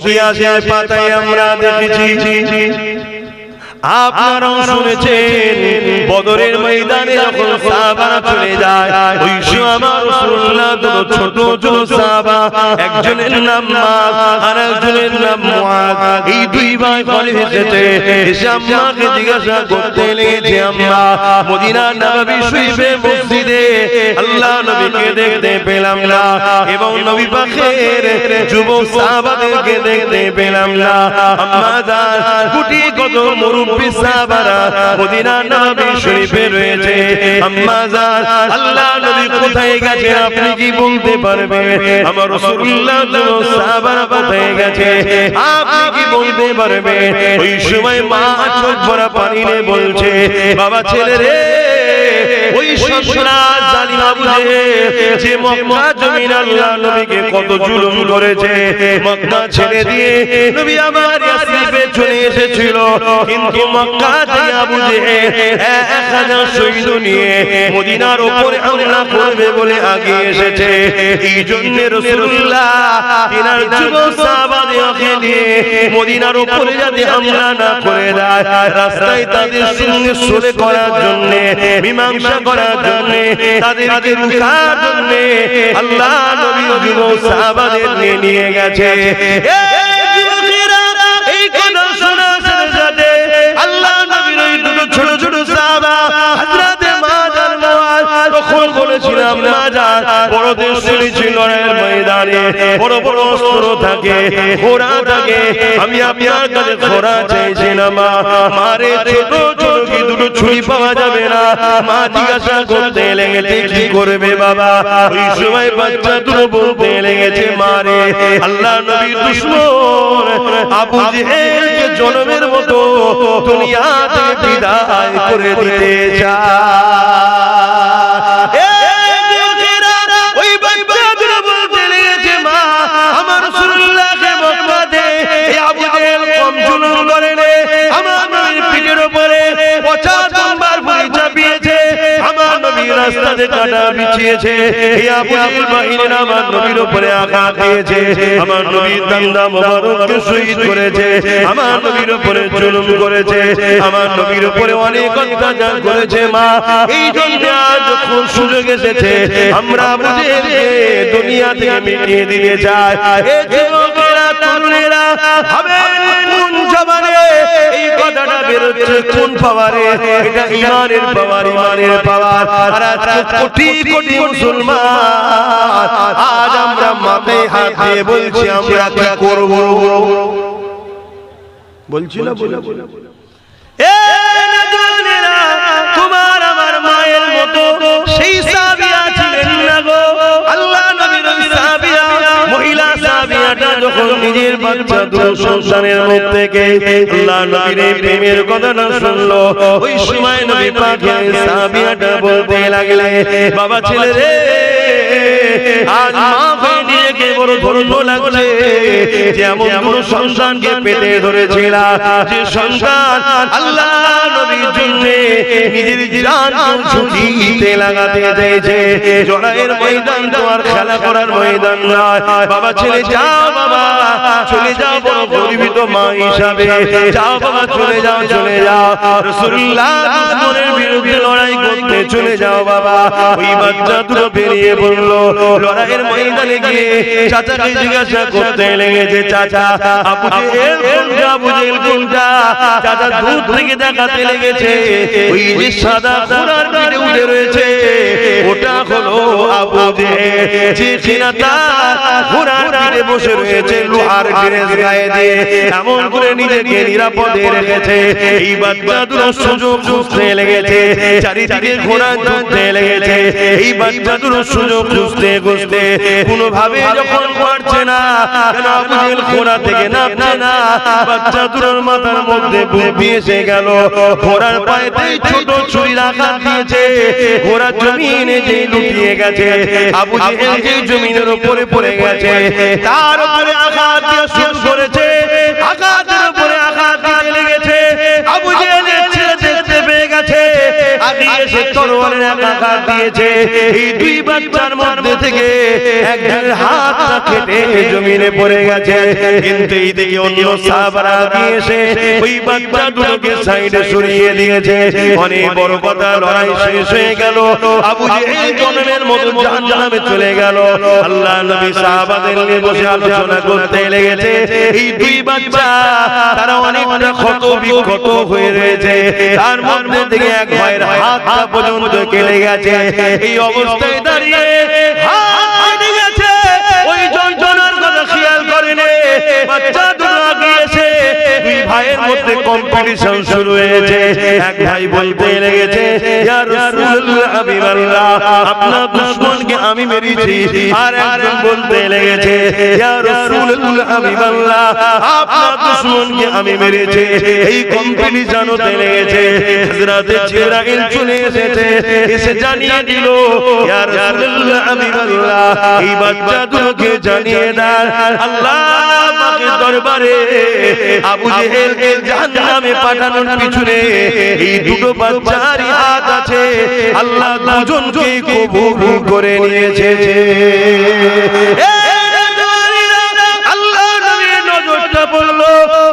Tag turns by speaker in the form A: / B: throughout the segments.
A: ইতিহাসের পাতায় আমরা দেখেছি, আপনারাও শুনেছেন, বদরের ময়দানে যখন সাহাবারা চলে যায়, ওই সময় আমার রাসূলুল্লাহ ছোট ছোট সাহাবা, একজনের নাম মাস আর একজনের নাম মুআদ, এই দুই ভাই ঘরে এসেছে। এসে আম্মাকে জিজ্ঞাসা করতে লেগেছে, আম্মা মদিনার নববী শরীফে মসজিদে আল্লাহ নবীকে দেখতে পেলাম না, এবং নবী পাকের যুবক সাহাবাদেরকে দেখতে পেলাম না। আম্মা জান, কোটি কত মুরব্বি সাহাবারা মদিনার নববী শরীফে রয়েছে। আম্মা জান, আল্লাহ নবী কোথায় গেছে আপনি কি বলতে পারবেন? আমার রাসূলুল্লাহ সাহাবারা কোথায় গেছে আপনি কি বলতে পারবেন? ওই সময় মা চোখ ভরা পানি নিয়ে বলছে, বাবা ছেলে রে, ওই সন্ত্রাস জালিম আবু জেহেল যে মক্কা জমিন আল্লাহ নবীকে কত জুলুম করেছে, মক্কা ছেড়ে দিয়ে নবী আমার ইয়াসরিবে চলে এসেছিল, কিন্তু মক্কা থেকে আবু জেহেল 1000 সৈন্য নিয়ে মদিনার উপরে হামলা করবে বলে আগে এসেছে। এই জন্য রাসূলুল্লাহ তিনার যুবক সাহাবাদেরকে নিয়ে মদিনার উপরে যাতে হামলা না করে দেয়, রাস্তায় তাদের সঙ্গে সুলহ করার জন্য, মীমাংসা করার জন্য, তাদেরকে রুখার জন্য আল্লাহ নবী যুবক সাহাবাদের নিয়ে গেছে। এই কথা শোনার সাথে সাথে আল্লাহ নবীর ওই দুটো ছোট ছোট সাহাবা হযরত মুআদ আর মুআদ তখন বলেছিলাম, মুআদ বড়দের শুনেছি লড়াইয়ের ময়দানে বড় বড় অস্ত্র থাকে, ঘোড়া থাকে, আমি আপনার কাছে ঘোড়া চাইছি না মা, মারে ছোট ছোট কি দুটো ছুরি পাওয়া যাবে না? মা জিজ্ঞাসা করতে লেগেছে, কি করবে বাবা? ওই সময় বাচ্চা দুটো বলতে লেগেছে, মারে আল্লাহ নবীর দুশমন আবু জেহেলকে জনমের মতো দুনিয়া থেকে বিদায় করে দিতে চায়। ওই বাচ্চা দুটো বলতে লেগেছে, মা আমার রাসূলুল্লাহকে মক্কাতে আবু জেহেল কম জুলুম করেনি, আমার নবীর পিঠের উপরে 50 বার বই চাপিয়েছে, আমার নবীর রাস্তাতে কাটা বিছিয়েছে, এই আবু জেহেল বাহিনীর আমার নবীর উপরে আঘাত দিয়েছে, আমার নবীর দান্দা মোবারককে শহীদ করেছে, আমার নবীর উপরে জুলুম করেছে, আমার নবীর উপরে অনেক অত্যাচার করেছে। মা এই জন্য আজ যখন সুযোগ এসেছে আমরা আবু জেহেলকে দুনিয়া থেকে মিটিয়ে দিতে চাই। এই যুবকেরা তরুণেরা হবে কোন জবানে এই কথাটা বেরোচ্ছে, কোন পাওয়ারে? এটা ঈমানের পাওয়ার, ঈমানের পাওয়ার। আর আজকে কোটি কোটি মুসলমান আজ আমরা মাথায় হাত দিয়ে বলছি আমরা কি করব? বলছি না এ নজওয়ানেরা, তোমার আমার মায়ের মতো সেই সাহাবিয়া ছিলেন না গো। আল্লাহ নবীর সাহাবিয়া, মহিলা সাহাবিয়াটা যখন নিজের বাচ্চা দুটো সন্তানের মুখ থেকে আল্লাহ নবীর প্রেমের কথাটা শুনলো, ওই সময় নবী পাকের সাহাবিয়াটা বলতে লাগলে, বাবা ছেলে রে, আজ মা হয়ে নিজেকে বড় ধন্য লাগছে, যেমন দুটো সন্তানকে পেটে ধরেছিল, যে সন্তান আল্লাহ নবীর জন্য নিজের জান ঝুঁকিতে লাগাতে চেয়েছে। লড়াইয়ের ময়দান তো আর খেলা করার ময়দান নয়। বাবা ছেলে যাও, বাবা চলে যাও, বড় গর্বিত মা হিসাবে যাও, বাবা চলে যাও, চলে যাও, রাসূলুল্লাহ দুশমনের বিরুদ্ধে লড়াই করতে চলে যাও বাবা। ওই বাচ্চা দুটো বেরিয়ে পড়লো, লড়াইয়ের ময়দানে গিয়ে চাচাকে জিজ্ঞাসা করতে লেগেছে, চাচা আবু জেহেল কোনটা, আবু জেহেল কোনটা? চাচা দূর থেকে দেখাতে লেগেছে, ওই যে সাদা ঘোড়ার পিঠে উঠে রয়েছে ওটা হলো আবু জেহেল, যে কিনাটা ঘোড়ার পিঠে বসে রয়েছে লোহার গ্রেস গায়ে দিয়ে এমন করে নিজেকে নিরাপদে রেখেছে। এই বাচ্চা দুটো সুযোগ খুঁজতে লেগেছে, চারিদিকে ঘোড়া ধরতে লেগেছে। এই বাচ্চা দুটো সুযোগ খুঁজতে খুঁজতে কোনোভাবে যখন পারছে না, কেন আবু জেহেল ঘোড়া থেকে নামছে না, বাচ্চা দুটোর মাথার মধ্যে বুদ্ধি এসে গেল। ঘোড়ার পায়েতেই ছোট ছুরির আঘাত দিয়েছে, ঘোড়া জমিনে যেই লুটিয়ে গেছে, আবু জেহেল যে জমিনের উপরে পড়ে গেছে, তার উপরে আঘাত দিয়ে শুরু করেছে, আঘাতের উপরে আঘাত দিতে লেগেছে। আবু জেহেল ছেড়ে দেখতে পেয়ে গেছে, আগে এসে তরোয়ারের আঘাত দিয়েছে এই দুই বাচ্চার মধ্যে থেকে একজনের হাতটা কেটে জমিনে পড়ে গেছে কিন্তু এইদিকে অন্য সাহাবারা এসে ওই বাচ্চা দুটোকে সাইডে সরিয়ে দিয়েছে অনেক বড় কথা লড়াই শেষ হয়ে গেল আবু জেহেল জনমের মতো জাহান্নামে চলে গেল আল্লাহ নবী সাহাবাদের নিয়ে বসে আলোচনা করতে লেগেছে এই দুই বাচ্চা তারা অনেকটা ক্ষত বিক্ষত হয়ে রয়েছে তার মধ্যে থেকে এক ভাইয়ের হাতটা পর্যন্ত কেটে গেছে এই অবস্থায় দাঁড়িয়ে হাত কেটে গেছে ওই যন্ত্রণার কথা খেয়াল করেনি বাচ্চা দুটো গিয়েছে দুই ভাইয়ের মধ্যে কম্পিটিশন শুরু হয়েছে এক ভাই বলতে লেগেছে ইয়া রাসূলুল্লাহ হাবিবাল্লাহ আপনার দুশমনকে আমি মেরেছি আর একজন বলতে লেগেছে ইয়া রাসূলুল্লাহ হাবিবাল্লাহ আপনার দুশমনকে আমি মেরেছি এই কম্পিটিশন হতে লেগেছে হযরত জিবরাইল চলে এসেছে এসে জানিয়ে দিল ইয়া রাসূলুল্লাহ হাবিবাল্লাহ এই বাচ্চা দুটোকে জানিয়ে দেন আল্লাহ পাকের দরবারে আবু জেহেলকে জাহান্নামে পাঠানোর পিছনে এই দুটো বাচ্চারই হাত আছে আল্লাহ দুজনকে কবুল করে নিয়েছে আল্লাহ নবীর নজরটা পড়লো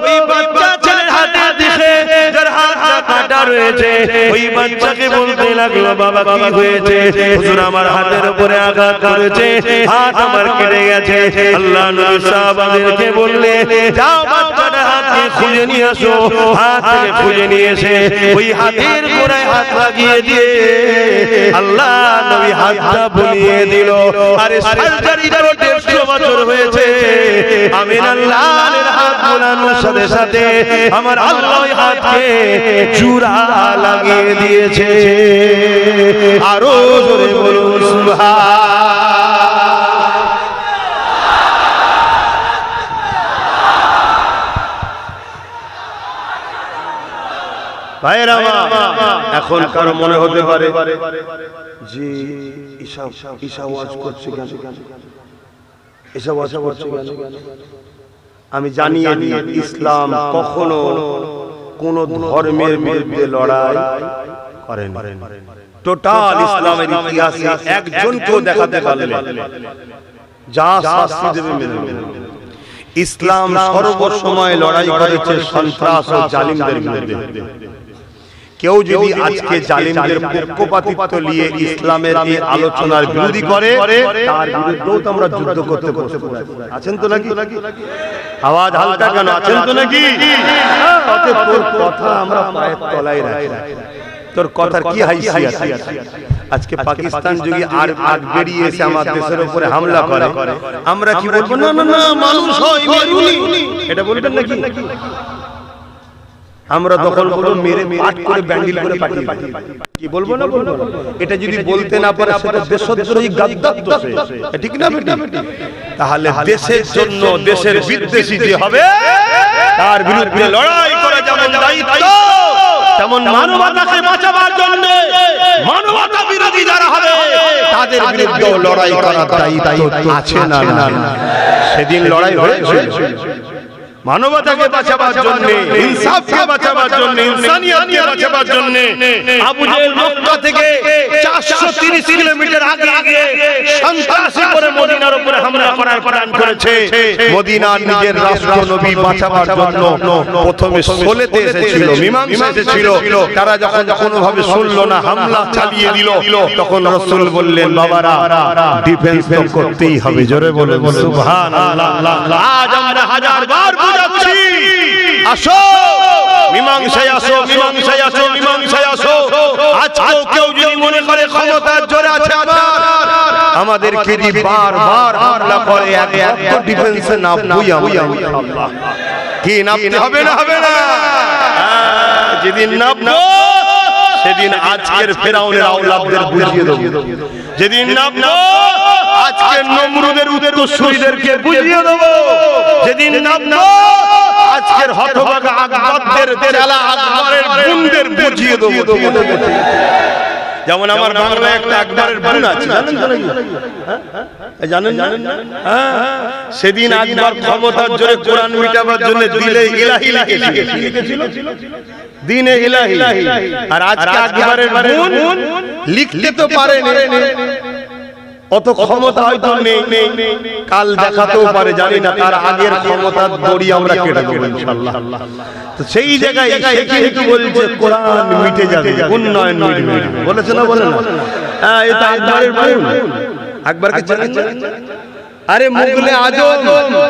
A: ওই বাচ্চা ছেলের হাতে দিকে যার হাতটা কাটা রয়েছে ওই বাচ্চাকে বলতে লাগলো বাবা কি হয়েছে হুজুর আমার হাতের উপরে আঘাত করেছে হাত আমার কেটে গেছে আল্লাহ নবী সাহাবাদেরকে বললে যাও বাচ্চাটার হাতকে খুঁজে নিয়ে আসো হাত থেকে খুঁজে নিয়ে এসে ওই হাতের গোড়ায় হাত লাগিয়ে দিয়ে আল্লাহ নবী হাতটা বুলিয়ে দিল আরে সার্জারি তো 150 বছর হয়েছে আমিনার লালের হাত বোলানোর সাথে সাথে আমার আল্লাহ ওই হাতকে জোড়া লাগিয়ে দিয়েছে আরো জোরে বলুন সুবহান ভাইরা এখন কারো মনে হতে পারে যে ঈশা ওয়াজ করছে কেন ঈশা ওয়াজ করছে কেন আমি জানিয়ে দিই ইসলাম কখনো কোন ধর্মের বিরুদ্ধে লড়াই করেন টোটাল ইসলামের ইতিহাসে একজনকেও দেখাতে পারলে যা শাস্তি দেবে মেনে নেবে ইসলাম সর্বসময় লড়াই করেছে সন্ত্রাস ও জালিমদের বিরুদ্ধে কেউ যদি আজকে জালিমদের পক্ষপাতিত্ব নিয়ে ইসলামের এই আলোচনার বিরোধী করে তার বিরুদ্ধেও তো আমরা যুদ্ধ করতে প্রস্তুত আছেন তো নাকি আওয়াজ হালকা কেন আছেন তো নাকি তোর কথা আমরা পায়ের তলায় রাখি তোর কথার কি হাইসিয়ত আজকে পাকিস্তান যদি আর আগ বেরিয়ে এসে আমাদের দেশের উপরে হামলা করে আমরা কি বলবো না না না মানুষ হয় মেরুনি এটা বলবেন নাকি আমরা দখল করে মেরে পাট করে ব্যান্ডিল করে পাঠিয়ে কি বলবো না বলবো এটা যদি বলতে না পারে সেটা দেশদ্রোহী গাদ্দার দোষ ঠিক না বেটা তাহলে দেশের জন্য দেশের বিদ্বেষী যে হবে তার বিরুদ্ধে লড়াই করা যেমন দায়িত্ব তেমন মানবতাকে বাঁচাবার জন্য মানবতা বিরোধী যারা হবে তাদের বিরুদ্ধে লড়াই করার দায়িত্ব আছে না সেদিন লড়াই হয়েছে মানবতাকে বাঁচাবার জন্য ইনসাফকে বাঁচাবার জন্য ইনসানিয়তকে বাঁচাবার জন্য আবু জেহেল মক্কা থেকে 430 কিলোমিটার আগে সন্ত্রাসী করে মদিনার উপরে হামলা করার প্ল্যান করেছে মদিনার নিজের রাষ্ট্র নবী বাঁচাবার জন্য প্রথমে সোলেতে এসেছিল মীমাংসা এসেছিল তারা যখন কোনোভাবে শুনলো না হামলা চালিয়ে দিল তখন রাসূল বললেন বাবারা ডিফেন্স তো করতেই হবে জোরে বলুন সুবহানাল্লাহ আজ আমরা হাজারবার আসো মীমাংসায় আসো মীমাংসায় আসো মীমাংসায় আসো আজকেও কেউ যদি মনে করে ক্ষমতার জোরে আছে আমাদেরকে যদি বারবার হামলা করে একমাত্র ডিফেন্সে নামবই আমরা কি নামতে হবে না হবে না যেদিন নামবো সেদিন আজকের ফেরাউনের আওলাদদের বুঝিয়ে দেব যেদিন নামবো আজকের নমরুদের উত্তরসূরিদেরকে বুঝিয়ে দেব যেদিন নামবো আজকের হতভাগা আকবরদের চেলা আকবরের গুণদের বুঝিয়ে দেব যেমন আমার বাংলায় একটা আকবরের বোন আছে, জানেন জানেন না? সেদিন আকবর ক্ষমতার জোরে কোরআন মিটাবার জন্য দিলে ইলাহি লিখেছিল, দিনে ইলাহি। আর আজকে আকবরের বোন লিখতে তো পারে না, অত ক্ষমতা হয়তো নেই, কাল দেখাতেও পারে, জানি না। তার আগের ক্ষমতার দড়ি আমরা কেটে দেবো ইনশাআল্লাহ। তো সেই জায়গায় একটু বলছে কোরআন মিটে যাবে, উন্নয়ন মিটবে, বলেছে না? বলে না? হ্যাঁ, এটা আকবরের বোন। আকবরকে জানেন? আরে মুগলে আজম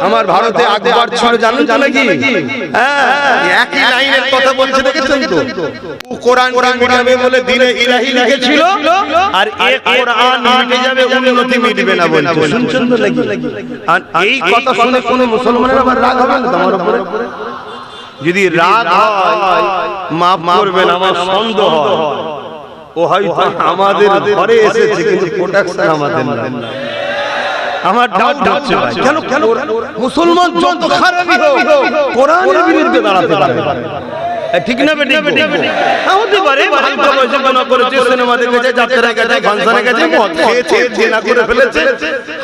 A: আমার ভারতে আকবর ছিল, জানেন তো নাকি? হ্যাঁ, একই লাইনের কথা বলছে, দেখেছেন তো? ও কোরআন মিটাবে বলে দিনে ইলাহি লিখেছিল, আর এই কোরআন মিটে যাবে, উন্নতি মিটবে না বলছে। শুনছেন তো নাকি? আর এই কথা শুনে কোন মুসলমানের আবার রাগ হবে না তোমার উপরে? যদি রাগ হয় মাফ করবেন, আমার সন্দেহ হয় ও হয়তো আমাদের ঘরে এসেছে কিন্তু প্রোটেকশন আমাদের না। আমার ডাউট হচ্ছে ভাই, কেন মুসলমান যত খারাপই হোক কোরআনের বিরুদ্ধে দাঁড়াতে পারে? ঠিক না বেটি? হতে পারে হালকা বয়সে গুনাহ করেছে, সিনেমা দেখেছে, যাত্রা গেছে, ফাংশনে গেছে, মদ খেয়েছে, জেনা করে ফেলেছে,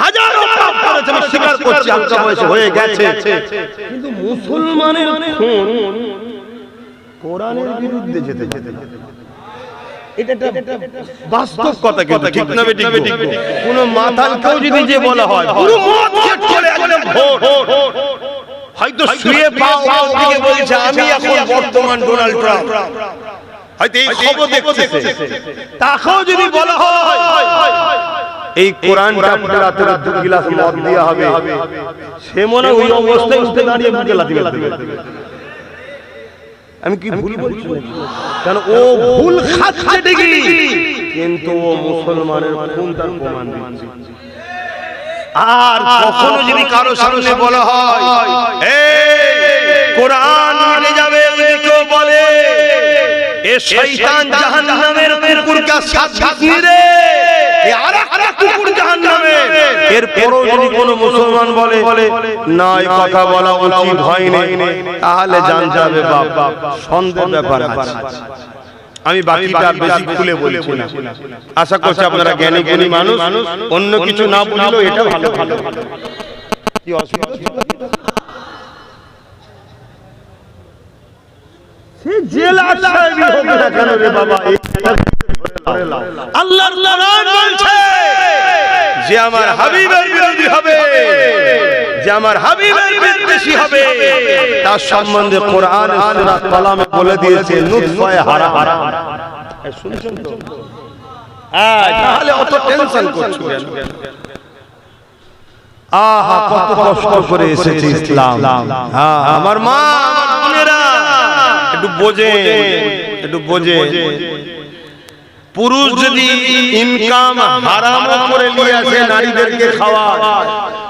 A: হাজারো পাপ করেছে, আমি স্বীকার করছি হালকা বয়সে হয়ে গেছে। কিন্তু মুসলমানের খুন কোরআনের বিরুদ্ধে যেতে এটা বাস্তব কথা, কিন্তু ঠিক না বেটি? কোন মাতালকেও যদি যে বলা হয় পুরো মদ খেয়ে চলে একদম ভোর, হয়তো শুয়ে পাও দিকে বলছে আমি এখন বর্তমান ডোনাল্ড ট্রাম্প, হয়তো এই খবর দেখছে, তাকেও যদি বলা হয় এই কোরআনটা পুরো রাতে দুই গ্লাস মদ দেয়া হবে, সে মনে ওই অবস্থায় উঠে দাঁড়িয়ে মুখে লাথি মারবে। আমি কি ভুল বলছি? কারণ ও ভুল খাচ্ছে ঠিকই, কিন্তু ও মুসলমানের খুন তার প্রমাণ দিচ্ছে। আর কখনো যদি কারো সামনে বলা হয় কোরআন মিটে যাবে, কেউ বলে এ শয়তান জাহান্নামের কুকুরকে সাথী রে, এ আরেকটা কুকুর জাহান্নামের, এরপরও যদি কোনো মুসলমান বলে না এই কথা বলা উচিত হয়নি, তাহলে জানতে হবে বাবা সন্দেহ ব্যাপার আছে। আমি বাকিটা বেশি খুলে বলছি না, আশা করছি আপনারা জ্ঞানী জ্ঞানী মানুষ, অন্য কিছু না বুঝলেও এটা ভালো। কি অসুবিধা? সে জেলা সাহেবই হোক না কেন রে বাবা, আল্লাহর কোরআন বলছে যে আমার হাবিবের বিরোধী হবে, যে আমার হাবিবের বিদ্বেষী হবে, তার সম্বন্ধে কোরআন সূরা কালামে বলে দিয়েছে নুতফায়ে হারাম। শুনছেন তো? তাহলে অত টেনশন করছো কেন? আহা, কত কষ্ট করে এসেছে ইসলাম। হ্যাঁ, আমার মা বোনেরা একটু বোঝে, পুরুষ যদি ইনকাম হারাম করে নিয়ে আসে নারীদেরকে খাওয়া,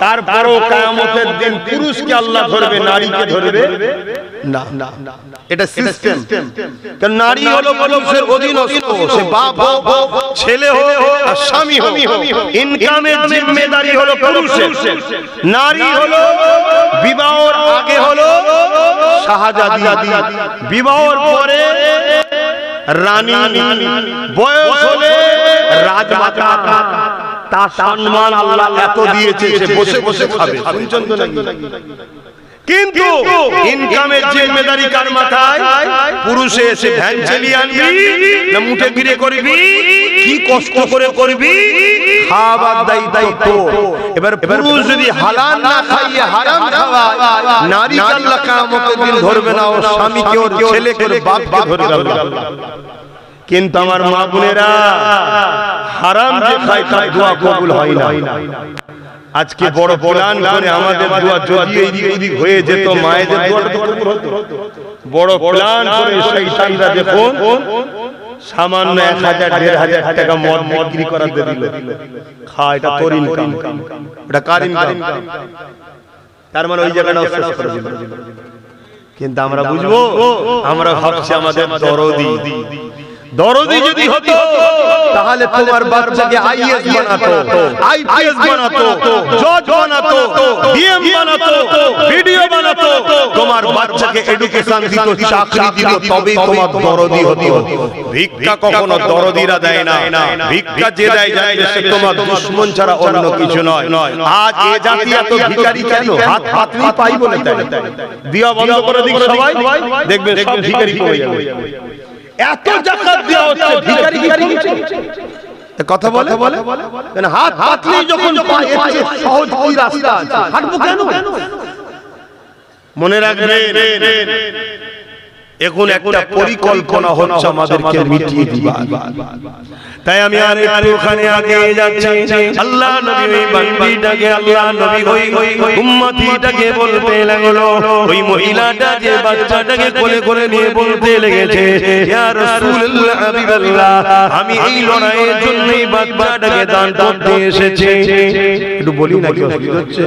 A: তারপরও কিয়ামতের দিন পুরুষকে আল্লাহ ধরবে, নারীকে ধরবে না। এটা সিস্টেম। কারণ নারী হলো পুরুষের অধীনস্থ, সে বাপ হোক, ছেলে হোক আর স্বামী হোক, ইনকামের জিম্মেদারি হলো পুরুষের। নারী হলো বিবাহের আগে হলো শাহজাদি, বিবাহের পরে রানী, বয়স হলে রাজমাতা। তার সম্মান আল্লাহ এত দিয়েছে, সে বসে বসে খাবে। শুনছেন তো নাকি? কিন্তু ইনকামের জিম্মেদারি কার মাথায়? পুরুষে এসে ভ্যান চালিয়ে আনবি না মুঠে গিরে করবি, কি কষ্ট করে করবি, খাবার দায়িত্ব তোর। এবার পুরুষ যদি হালাল না খাইয়ে হারাম খাওয়ায়, নারী আল্লাহ কিয়ামতের দিন ধরবে না, ওর স্বামীকে, ওর ছেলেকে, ওর বাপকে ধরে ধরবে। কিন্তু আমার মা বোনেরা হারাম যে খায় তার দোয়া কবুল হয় না। আজকে বড় প্ল্যান করে আমাদের দোয়া যদি এদিক ওদিক হয়ে যেত, মায়েদের দোয়াটা কবুল হতো। বড় প্ল্যান করে শয়তানরা দেখুন সামান্য 1000-1500 টাকা মদ বিক্রি করাতে দিল, খা, এটা তোর ইনকাম, এটা কার ইনকাম? তার মানে ওই জায়গাটা শেষ করে দিল। কিন্তু আমরা বুঝবো, আমরা ভাবছি আমাদের দরদি, দরদি যদি হতো তাহলে তোমার বাচ্চাকে আইএস বানাতো, আইপিএস বানাতো, জজ বানাতো, ডিএম বানাতো, ভিডিও বানাতো, তোমার বাচ্চাকে এডুকেশন দিত, চাকরি দিত, তবেই তোমার দরদি হতো। ভিক্ষা কখনো দরদিরা দেয় না, ভিক্ষা যে দেয় যায় সে তোমার দুশমন ছাড়া অন্য কিছু নয়। আজ এ জাতি এত ভিখারি কেন? হাত পাতলি পাই বলে দেয়। দিয়া বন্ধ করে দিক সবাই, দেখবেন সব ভিখারি হয়ে যাবে। এত যাকাত দেওয়া হচ্ছে, ভিখারি ভিখারি কথা বলে কেন? হাত পাতলি যখন পায় এর চেয়ে সহজ কি রাস্তা আছে? হাঁটবো কেন? মনে রাখবে এখন একটা পরিকল্পনা হচ্ছে আমাদেরকে মিটিয়ে দিবা। তাই আমি আর একটুখানি আগে যাচ্ছি। আল্লাহ নবী ওই বান্দিটাকে, আল্লাহ নবী ওই উম্মতিটাকে বলতে লাগলো, ওই মহিলাটা যে বাচ্চাটাকে কোলে করে নিয়ে বলতে লেগেছে, ইয়া রাসূলুল্লাহ হাবিবাল্লাহ, আমি এই লড়াইয়ের জন্য এই বাচ্চাটাকে দান করতে এসেছি। একটু বলি না কি অসুবিধা হচ্ছে?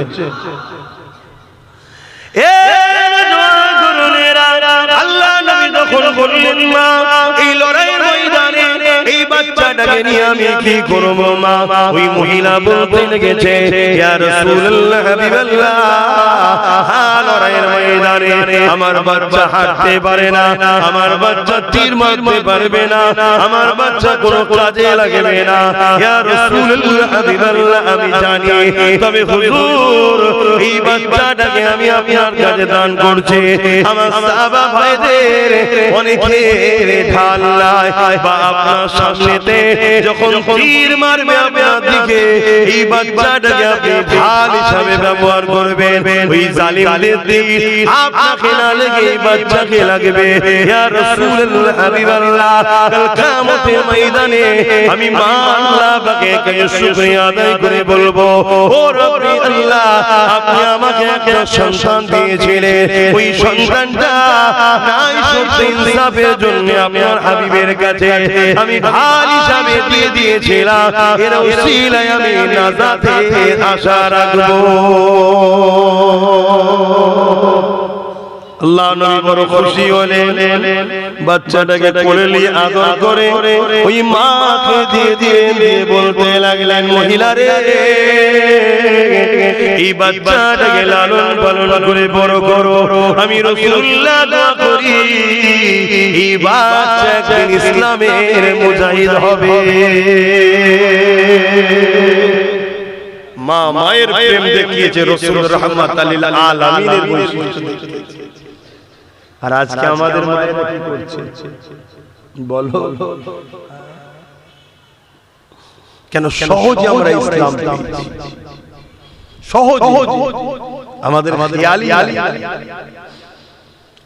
A: আল্লাহ নবী তখন বললেন, মা এই লড়াইয়ের ময়দানে এই বাচ্চাটাকে নিয়ে আমি কি করব মা? ওই মহিলা বলতে লেগেছে, ইয়া রাসূলুল্লাহ হাবিবাল্লাহ, লড়াইয়ের ময়দানে আমার বাচ্চা হাঁটতে পারে না, আমার বাচ্চা তীর মারতে পারবে না, আমার বাচ্চা কোনো কাজে লাগবে না, ইয়া রাসূলুল্লাহ হাবিবাল্লাহ আমি জানি, তবে হুজুর এই বাচ্চাটাকে আমি আপনার কাছে দান করছি। আমার সাহাবা ভাইদের অনেকের ঢালাই বা আপনার সামনেতে যখন তীর মারবে আপনার দিকে, এই বাচ্চাটাকে আপনি ঢাল হিসাবে ব্যবহার করবেন। ওই জালিমদের তীর আপনাকে না লেগে এই বাচ্চাকে লাগবে। ইয়া রাসূলুল্লাহ হাবিবাল্লাহ, কাল কিয়ামতের ময়দানে আমি মা আল্লাহ পাকে শুকরিয়া আদায় করে বলবো, ও রব্বি আল্লাহ, আপনি আমাকে একটা সন্তান দিয়েছিলেন, ওই সন্তানটা নাই সত্যি ইনসাফের জন্য আপনার হাবিবের কাছে আমি ঢাল হিসাবে দিয়ে দিয়েছিলাম, এর উসিলায় আমি নাজাতের আশা রাখবো। আল্লাহ নবী বড় খুশি হলেন, বাচ্চাটাকে কোলে নিয়ে আদর করে ওই মাকে দিয়ে বলতে লাগলেন, মহিলা রে, এই বাচ্চাটাকে লালন পালন করে বড় করো, আমি রাসূলুল্লাহ দোয়া করি এই বাচ্চা একদিন ইসলামের মুজাহিদ হবে। মা মায়ের প্রেম দেখিয়েছে, রাসূল রাহমাতুল লিল আলামিনের বৈশিষ্ট্য। আর আজকে আমাদের মায়েরা কি করছে বলো? কেন সহজে আমরা ইসলাম পেয়েছি, সহজ আমাদের খেয়ালি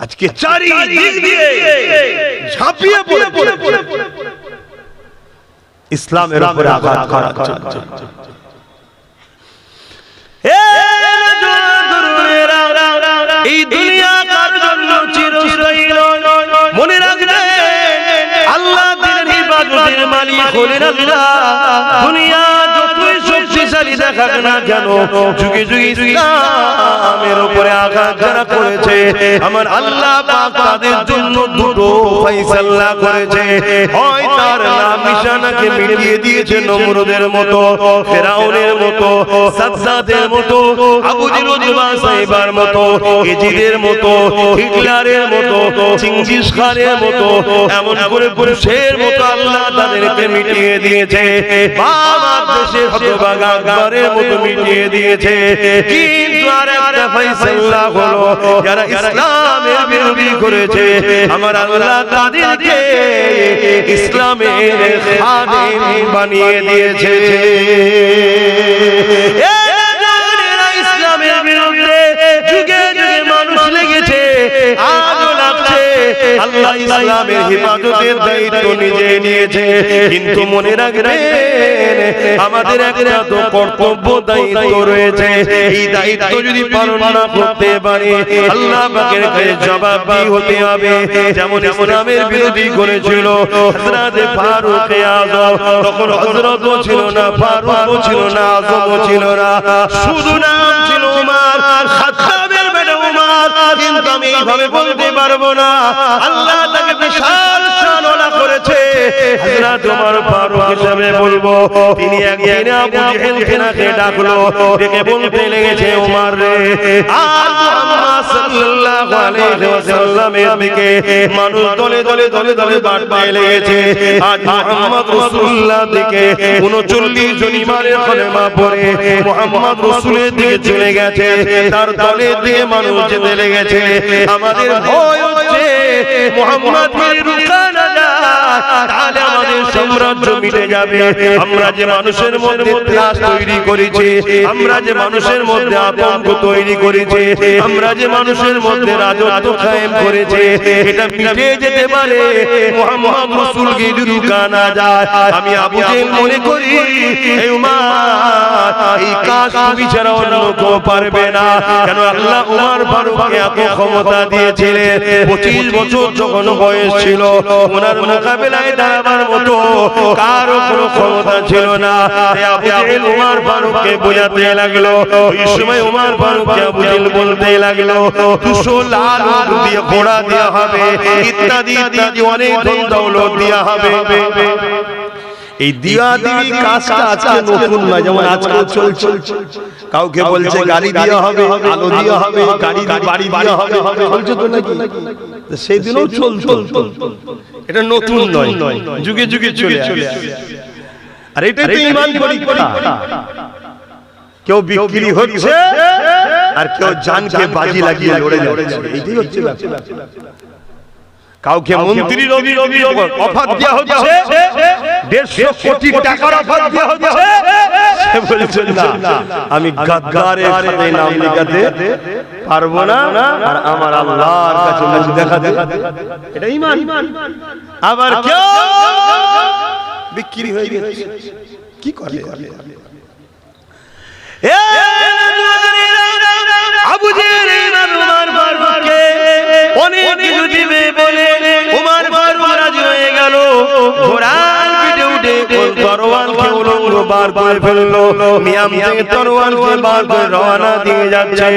A: আজকে চারিদিক দিয়ে ঝাঁপিয়ে পড়ে ইসলামের উপরে আঘাত করা হচ্ছে। এই দুনিয়া কার জন্য চিরস্থায়ী নয়, মনে রাখবে আল্লাহ দিনের ইবাদতের মালিক হলেন আল্লাহ। দুনিয়া যতই শক্তিশালী দেখাক না কেন, যুগে যুগে ইসলামের উপরে আঘাত যারা করেছে, আমার আল্লাহ পাক তাদের জন্য দুটো ফয়সালা করেছে। হয় তার নাম নিশানাকে মিটিয়ে দিয়েছে নমরুদের মতো, ফেরাউনের মতো, সাদ্দাতের মতো, আবু জিরুজবা সাইবার মতো, ইজিদের মতো, হিটলারের মতো, চিঙ্গিস খানের মতো, এমন করে পুরুষের মতো আল্লাহ তাদেরকে মিটিয়ে দিয়েছে। বাবার দেশের হতভাগা আকবরের মতো মিটিয়ে দিয়েছে। কিন্তু আর একটা ফয়সালা হলো, যারা ইসলামের বিরোধী করেছে, আমার আল্লাহ তাদেরকে ইসলামের খাদেম বানিয়ে দিয়েছে। ইসলামের বিরুদ্ধে যুগে যুগে মানুষ লেগেছে, আজও লাগছে। আল্লাহ ইসলামের হিফাজতের দায়িত্ব নিজে নিয়েছে। কিন্তু মনে রাখবেন আমাদের একটা তো কর্তব্য দায়িত্ব রয়েছে। এই দায়িত্ব যদি পালন না করতে পারি, আল্লাহ পাকের কাছে জবাবদি হতে হবে। যেমন ইসলামের বিরোধী করেছিল হযরত ফারুক আযম, তখন হযরতও ছিল না, ফারুকও ছিল না, আযমও ছিল না, শুধু নাম ছিল উমর, খাত্তাবের বেটা উমর। কিন্তু আমি এইভাবে বলতে পারবো না, আল্লাহ তাকে বিশাল শান ও করেছে হযরত ওমর ফারুক হিসেবে বলবো। তিনি একদিন আবু জেহেলকে নাকে ডাকলো, ডেকে বলতে লেগেছে, ওমর রে, আজ মুহাম্মদ সাল্লাল্লাহু আলাইহি ওয়াসাল্লামের দিকে মানুষ দলে দলে দলে দলে বাড়তে লেগেছে। আজ মুহাম্মদ রাসূলুল্লাহর দিকে 39 জন ইমানের কলেমা পড়ে মুহাম্মদ রাসূলের দিকে চলে গেছে, তার দলে দিয়ে মানুষ যেতে লেগেছে। আমাদের ভয় হচ্ছে মুহাম্মদকে রুখা না যায়, তাহলে আমাদের সাম্রাজ্য মিটে যাবে। আমরা যে মানুষের মধ্যে ত্রাস তৈরি করেছি, আমরা যে মানুষের মধ্যে আতঙ্ক তৈরি করেছি, আমরা যে মানুষের মধ্যে রাজত্ব কায়েম করেছে, এটা মিটে যেতে পারে মুহাম্মদ রাসূলকে রুখা না যায়। আমি আবু জেহেল মনে করি এই উমর এই কাজ তুমি ছাড়া অন্য কেউ পারবে না। কেন আল্লাহ উমর ফারুককে এত ক্ষমতা দিয়েছিলেন। 25 বছর যখন বয়স ছিল, ওনার মোকাবেলায় দাঁড়াবার মতো কারো কোনো ক্ষমতা ছিল না। আবু জেহেল উমর ফারুককে বোঝাতে লাগলো। ওই সময় উমর ফারুককে আবু জেহেল বলতে লাগলো, 200 লাল উট দিয়ে ঘোড়া দেওয়া হবে, ইত্যাদি ইত্যাদি অনেক ধন দৌলত দেওয়া হবে। এই দিয়া দিবি কাজটা আজকে নতুন নয়, যেমন আজকে চলছে। কাউকে বলছে গাড়ি দেওয়া হবে, আলো দেওয়া হবে, গাড়ি বাড়ি দেওয়া হবে, চলছে তো নাকি? সেই দিনও চলতো, এটা নতুন নয়, যুগে যুগে চলে আসে। আর এটাই তো ঈমান পরীক্ষা। কেউ বিক্রি হচ্ছে আর কেউ জানকে বাজি লাগিয়ে লড়ে যাচ্ছে, এইটাই হচ্ছে ব্যাপার। কাউকে মন্ত্রী রবি রবি অফার দেওয়া হচ্ছে, 150 কোটি টাকার অফার দেওয়া হচ্ছে, সে বলছে না আমি গাদ্দারের সাথে নাম লিখাতে পারবো না, আর আমার আল্লাহর কাছে মুখ দেখাতে। এটা ঈমান। আবার কেউ বিক্রি হয়ে গেছে, কি করে? আবু জেহেল উমর ফারুককে অনেক কিছু দিবে বলে উমর ফারুক রাজি হয়ে গেল। ঘোড়ার পিঠে উঠে তরোয়ালকে উলঙ্গ বার করে ফেললো। মিয়াম থেকে তরোয়ালকে বার করে রওনা দিয়ে যাচ্ছে।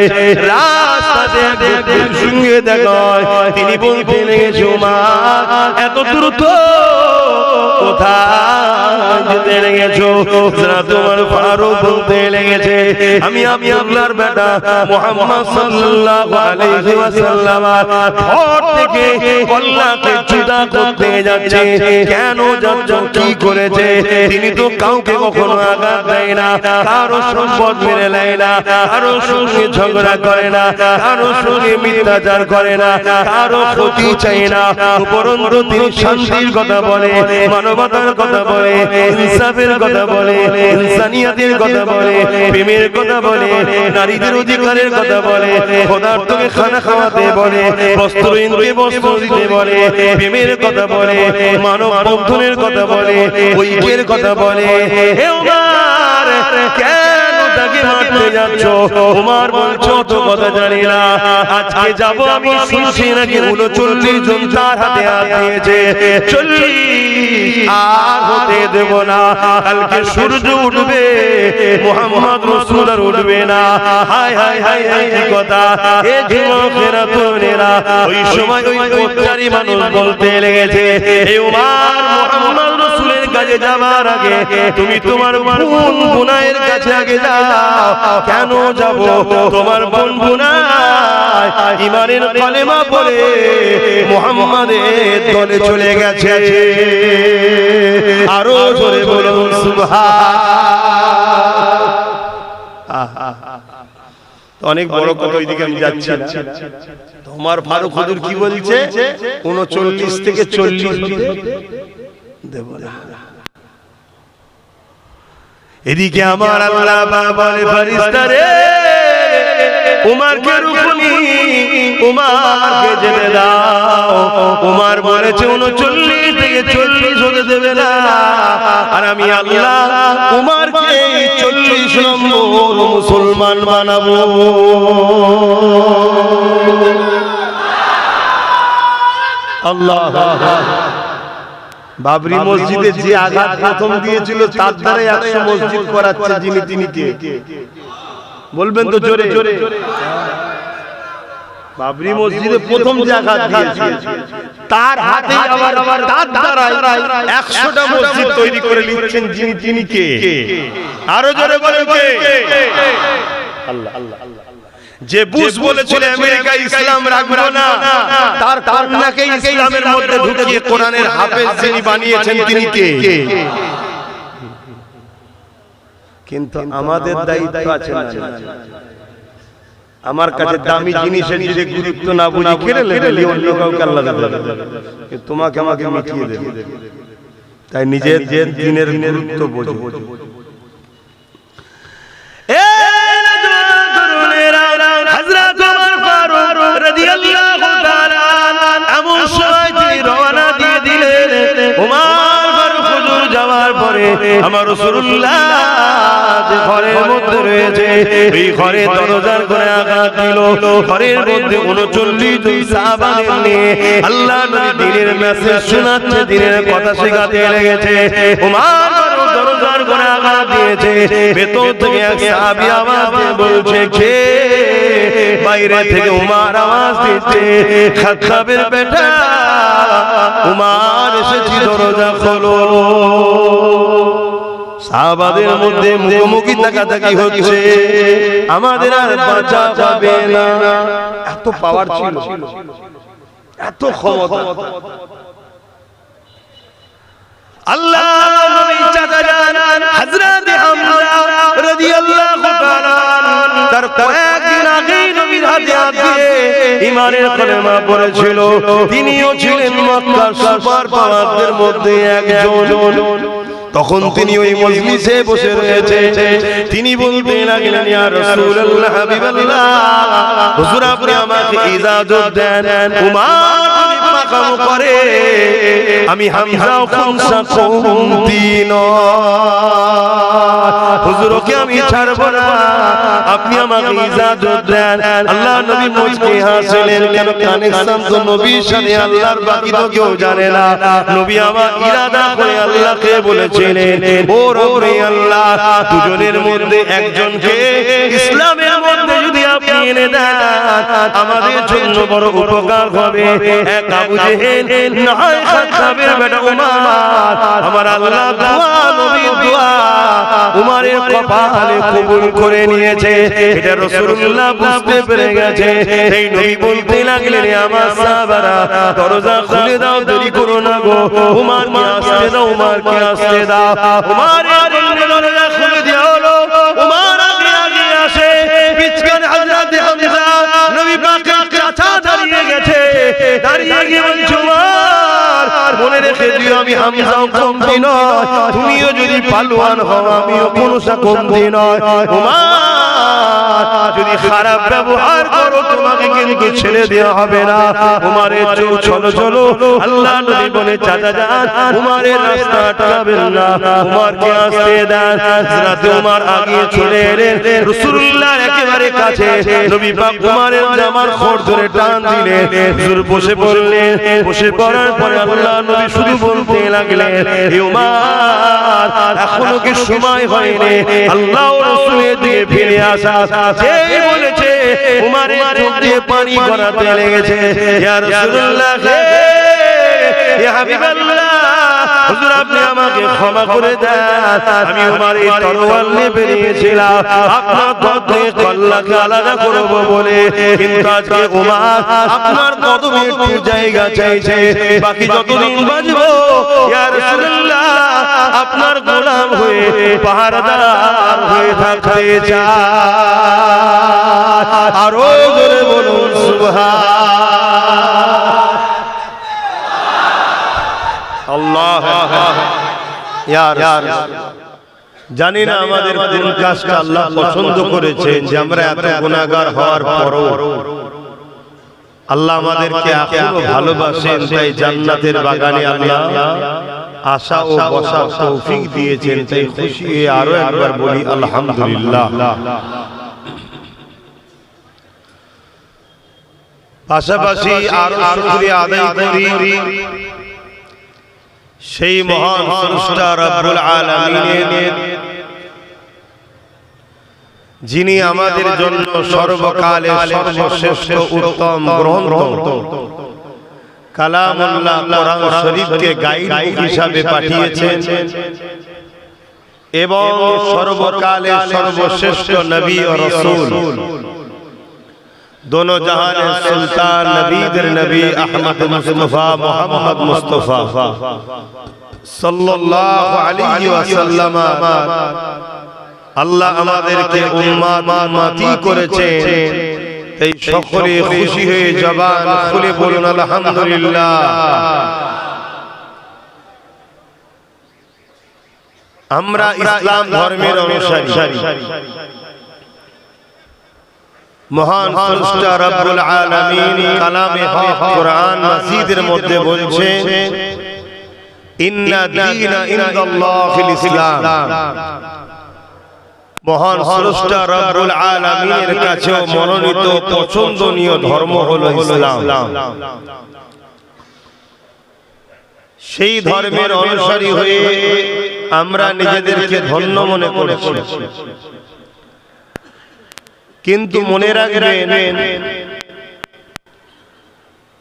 A: রাস্তাতে একজনের সঙ্গে দেখা হয়, তিনি বলতে লেগেছে, উমর এত দ্রুত কোথায় যেতে লেগেছো? হযরত ওমর ফারুক বলতে লেগেছে, আমি আল্লাহর বেটা মুহাম্মদ সাল্লাল্লাহু আলাইহি ওয়াসাল্লামের ঘর থেকে কল্লাকে জুদা করতে যাচ্ছে। কেন যাচ্ছ, কি করেছে? তিনি তো কাউকে কখনো আঘাত দেয় না, কারো সম্পদ মেরে নেয় না, কারো সঙ্গে ঝগড়া করে না, কারো সঙ্গে মিথ্যাচার করে না, কারো ক্ষতি চায় না। উপরন্তু তিনি শান্তির কথা বলে, মানবতার কথা বলে, ইনসাফের কথা বলে, ইনসানিয়াতের কথা বলে, প্রেমের কথা বলে, নারীদের অধিকারের কথা বলে, খোদার্থকে খানা খাওয়াতে বলে, বস্ত্রহীনকে বস্ত্র দিতে বলে, প্রেমের কথা বলে, মানব বন্ধনের কথা বলে, ঐক্যের কথা বলে। হে উমর, কেন তাকে মারতে যাচ্ছ? উমর বলছো তো কথা জানি না, আজকে যাব আমি শুনছি নাকি 39 জন তার হাতে হাত দিয়েছে, 40 আর হতে দেব না। কালকে সূর্য উঠবে, মুহাম্মদ রাসূল আর উঠবে না। হায় হায় হায় হায়, কি কথা! এ যুবকেরা তরুণেরা ওই সময় ওই পথচারী মানুষ বলতে লেগেছে, হে উমর, মুহাম্মদ রাসূলের কাছে যাবার আগে তুমি তোমার বোন বুনাইয়ের কাছে আগে যাও। কেন যাব? তোমার বোন বুনাই ঈমানের কলেমা পড়ে মুহাম্মাদের দলে চলে গেছে। আরো জোরে বলুন সুবহান। অনেক বড় কথা, ওইদিকে আমি যাচ্ছি না। তোমার ফারুক হুজুর কি বলছে? 39 থেকে 40 দেব না। এদিকে আমার আল্লাহ বলে, ফেরেশতা রে, উমরকে রুকুনি, উমরকে যেতে দাও। উমর বলেছে 39 থেকে 40 হতে দেবে না, আর আমি আল্লাহ উমরকে 40 নম্বর মুসলমান বানাবো। আল্লাহ। বাবরি মসজিদে যে আঘাত প্রথম দিয়েছিল, তার দ্বারা 100 মসজিদ করাচ্ছে যিনি, তিনি কে? বলবেন তো জোরে জোরে। বাবরি মসজিদে প্রথম যে আঘাত দিয়েছিল, তার হাতে আবার তার দ্বারা 100টা মসজিদ তৈরি করে নিচ্ছেন যিনি কে? আরো জোরে বলেন কে? আল্লাহ। যে বুশ বলেছিল আমেরিকা ইসলাম রাখবো না, তার কন্যাকে ইসলামের মধ্যে ঢুকিয়ে কোরআনের হাফেজ যিনি বানিয়েছেন তিনি কে? কিন্তু আমাদের দায়িত্ব আছে না, আমার কাছে দামি জিনিসের যদি গুরুত্ব না বুঝি কেড়ে নেবে অন্য কাউকে আল্লাহ দেবে, তোমাকে আমাকে মিটিয়ে দেবে। তাই নিজের দিনের গুরুত্ব বোঝো। হযরত ওমর ফারুক রাদিয়াল্লাহু তাআলা এমন সময় তিনি রওনা দিয়ে দিলেন। ওমর ফারুক হুজুর যাওয়ার পরে আমার রাসূলুল্লাহ যে ঘরের মধ্যে রয়েছে এই ঘরে দরজার করে আঘাত দিল। ঘরের মধ্যে 39 জন সাহাবাদের নিয়ে আল্লাহ নবী দ্বীনের মেসেজ শোনাচ্ছে, দ্বীনের কথা শেখাতে লেগেছে। ওমর ফারুক দরজার করে আঘাত দিয়েছে। ভেতর থেকে এক সাহাবী আওয়াজ দিয়ে বলছে, কে? বাইরে থেকে উমার আওয়াজ দিচ্ছে, খাত্তাবের বেটা উমার এসেছি, দরজা খোলো। সাহাবাদের মধ্যে মুখোমুখি তাকাতাকি হচ্ছে, আমাদের আর বাঁচা যাবে না। এত পাওয়ার ছিল, এত ক্ষমতা। আল্লাহ নবী চাচা জান হযরত হামজা রাদিয়াল্লাহু তাআলা তার কয়েকদিন আগে নবীর হাতে দিয়ে ঈমানের কলেমা পড়েছিল। তিনিও ছিলেন মক্কার সুপার পাওয়ারদের মধ্যে একজন। তখন তিনি ওই মজলিসে বসে রয়েছে। তিনি বলতে লাগলেন, ইয়া রাসূলুল্লাহ, হাবিবাল্লাহ, হুজুর আপনি আমাকে ইজাজত দেন, উমার মাকাম করে আমি হামজা খুমসা কমতি নয়, হুজুরকে আমি ছাড়ব না, আপনি আমাকে ইজাজত দেন। আল্লাহ নবী মুচকি হাসলেন, কেন কানেকশন তো নবীর সাথে আল্লাহর, বাকি তো কেউ জানে না। নবী আমার ইরাদা করে আল্লাহকে বলেছিলেন, ও রব্বে আল্লাহ, দুজনের মধ্যে একজনকে ইসলামের মধ্যে যদি আপনি এনে দেন আমাদের জন্য বড় উপকার হবে। এক আবু জেহেল নয় খাত্তাবের বেটা উমার, আমার আল্লাহ দোয়া, নবীর দোয়া উমারের কপালে কবুল করে নিয়েছে। এটা রাসূলুল্লাহ বুঝতে পেরে গেছে। এই নবী বলতে লাগলেন, আমার সাহাবারা দরজা খুলে দাও, দেরি করো না গো, উমারকে আসতে দাও, উমারকে আসতে দাও। উমারের দরজা খুলে দেওয়া হলো। উমার আগে আগে আসে, পিছনে হযরত হামজা নবী পাকের কাছে দাঁড়িয়ে গেছে। দাঁড়িয়ে গিয়ে বলছে, উমার মনে রেখে দিও, আমি হামজাও কমতি নয়, তুমিও যদি পালোয়ান হও আমিও কোনো কমতি নয়। উমার যদি খারাপ ব্যবহার করো তোমাকে কিন্তু ছেড়ে দেওয়া হবে না। উমারের চলো চলো, আল্লাহ নবী বলে, চাচা যান উমারের রাস্তা আটকাবেন না, উমারকে আসতে দেন। হযরত উমার আগে চলে এলেন রাসূলুল্লাহর একেবারে কাছে। নবী পাক উমারের জামার খোঁড় ধরে টান দিলেন। হুজুর বসে পড়লেন। বসে পড়ার পরে আল্লাহ নবী শুধু বলতে লাগলেন, হে উমার, এখনো কি সময় হয়নি আল্লাহ ও রাসূলের দিকে ফিরে আসা? যেই বলেছে উমারের চোখ দিয়ে পানি গড়াতে লেগেছে। ইয়া রাসূলুল্লাহ, ইয়া হাবিবাল্লাহ, হুজুর আপনি আমাকে ক্ষমা করে দেন, আমি উমার এই তরোয়াল নিয়ে বেরিয়েছিলাম আপনার পথ থেকে কল্লাকে আলাদা করব বলে, কিন্তু আজকে উমার আপনার কদমে একটু জায়গা চাইছে। বাকি যতদিন বাঁচব ইয়া রাসূলুল্লাহ আপনার গোলাম হয়ে পাহারাদার হয়ে থাকতে চাই। আরো জোরে বলুন সুবহানাল্লাহ। জানি না আমাদের কোন কাজটা আল্লাহ পছন্দ করেছে যে আমরা এত গুনাহগার হওয়ার পরও আল্লাহ আমাদেরকে এখনো ভালোবাসেন। তাই জান্নাতের বাগানে আল্লাহ আশা ও বসার তৌফিক দিয়েছেন। তাই খুশি হয়ে আরো একবার বলি আলহামদুলিল্লাহ। পাশাপাশি আরো শুকরিয়া আদায় করি সেই মহান স্রষ্টা রব্বুল আলামিনের, যিনি আমাদের জন্য সর্বকালে সর্বশ্রেষ্ঠ উত্তম গ্রন্থ কালামুল্লাহ কোরআন শরীফকে গাইড হিসাবে পাঠিয়েছেন এবং সর্বকালের সর্বশ্রেষ্ঠ নবী ও রাসূল दोनों जहान सुल्तान नबीदर नबी अहमद मुस्तफा मोहम्मद मुस्तफा सल्लल्लाहु अलैहि वसल्लम আল্লাহ আমাদেরকে উম্মতি করেছেন তাই সকলে খুশি হয়ে জবান খুলে বলুন আলহামদুলিল্লাহ। আমরা ইসলাম ধর্মের অনুসারী। মহান স্রষ্টা রব্বুল আলামিন কালামে হক কোরআন মাজিদের মধ্যে বলছেন ইন্না দীনা ইনদাল্লাহিল ইসলাম। মহান স্রষ্টা রব্বুল আলামিনের কাছে মনোনীত পছন্দনীয় ধর্ম হলো ইসলাম। সেই ধর্মের অনুসারী হয়ে আমরা নিজেদেরকে ধন্য মনে করছি, কিন্তু মনে রাখবেন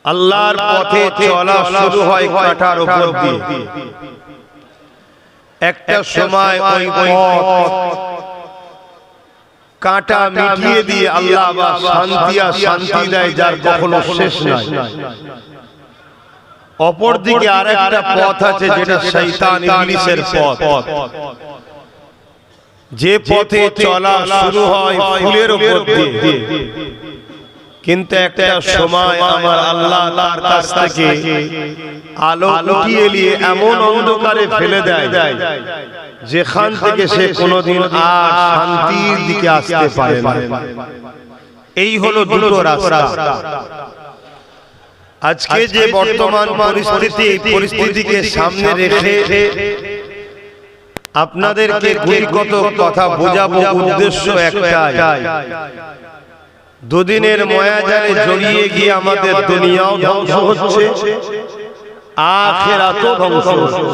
A: আল্লাহর পথে চলা শুরু হয় কাঁটার উপর দিয়ে। একটা সময় ওই পথ কাঁটা মিটিয়ে দিয়ে আল্লাহ আবার শান্তি আর শান্তি দেয় যার কখনো শেষ নাই। অপরদিকে আরেকটা পথ আছে যেটা শয়তান ইবলিসের পথ, যে পথে চলা শুরু হয় ফুলের উপর দিয়ে, কিন্তু একটা সময় আমার আল্লাহ তার কাছ থেকে আলো উঠিয়ে নিয়ে এমন অন্ধকারে ফেলে দেয় যেখান থেকে সে কোনোদিন আর শান্তির দিকে আসতে পারে না। এই হলো দুটো রাস্তা। আজকে যে বর্তমান পরিস্থিতিকে সামনে রেখে আপনাদেরকে গুটিকত কথা বোঝাবো, উদ্দেশ্য একটাই, দুদিনের মায়াজালে জড়িয়ে গিয়ে আমাদের দুনিয়াও ধ্বংস হচ্ছে, আখিরাতও ধ্বংস হচ্ছে।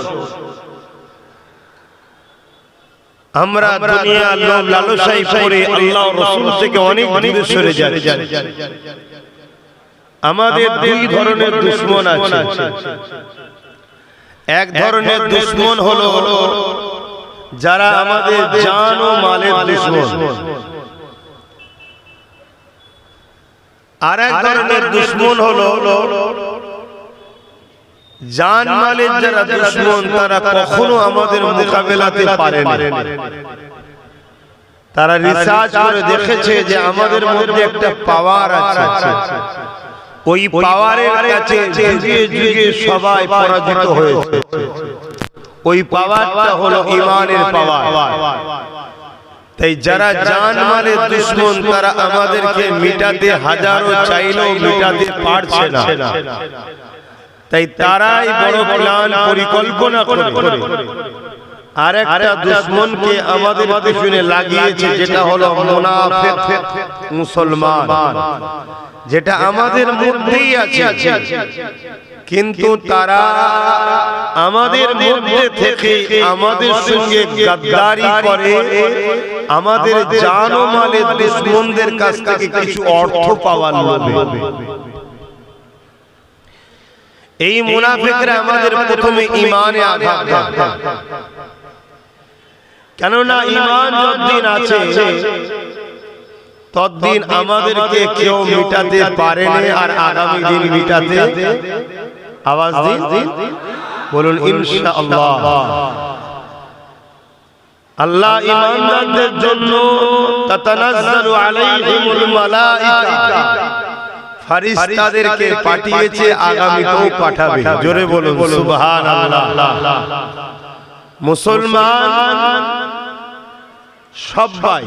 A: আমরা দুনিয়ার লোভ লালসায় পড়ে আল্লাহ ও রাসূল থেকে অনেক দূরে সরে যাচ্ছি। আমাদের দুই ধরনের দুশমন আছে। এক ধরনের দুশমন হলো যারা আমাদের জান ও মালের দুশমন, আর এক ধরনের দুশমন হলো জান মালের যারা দুশমন তারা কখনো আমাদের মোকাবেলাতে পারে না। তারা রিসার্চ করে দেখেছে যে আমাদের মধ্যে একটা পাওয়ার আছে, ওই পাওয়ারের কাছে যুগে যুগে সবাই পরাজিত হয়েছে। ওই পাওয়ারটা হলো ঈমানের পাওয়ার। তাই যারা জান মালের দুশমন তারা আমাদেরকে মিটাতে হাজারো চাইলেও মিটাতে পারছে না। তাই তারাই বড় প্ল্যান পরিকল্পনা করে আর একটা দুশমনকে আমাদের পিছনে লাগিয়েছে, যেটা হলো মুনাফিক মুসলমান, যেটা আমাদের মধ্যেই আছে, কিন্তু তারা আমাদের মধ্যে থেকে আমাদের সঙ্গে গাদ্দারি করে আমাদের জান ও মালের দুশমনদের কাছ থেকে কিছু অর্থ পাওয়ার লোভে। এই মুনাফিকরা আমাদের প্রথমে ঈমানে আঘাত দেয়, কেননা ঈমান যতদিন আছে ততদিন আমাদেরকে কেউ মিটাতে পারেনি, আর আগামী দিন মিটাতে আওয়াজ দিন বলুন ইনশাআল্লাহ। আল্লাহ ঈমানদারদের জন্য তাতানাজ্জালু আলাইহিমুল মালায়েকা, ফেরেশতাদেরকে পাঠিয়েছে, আগামীতেও পাঠাবে। জোরে বলুন সুবহানাল্লাহ। মুসলমান সবাই,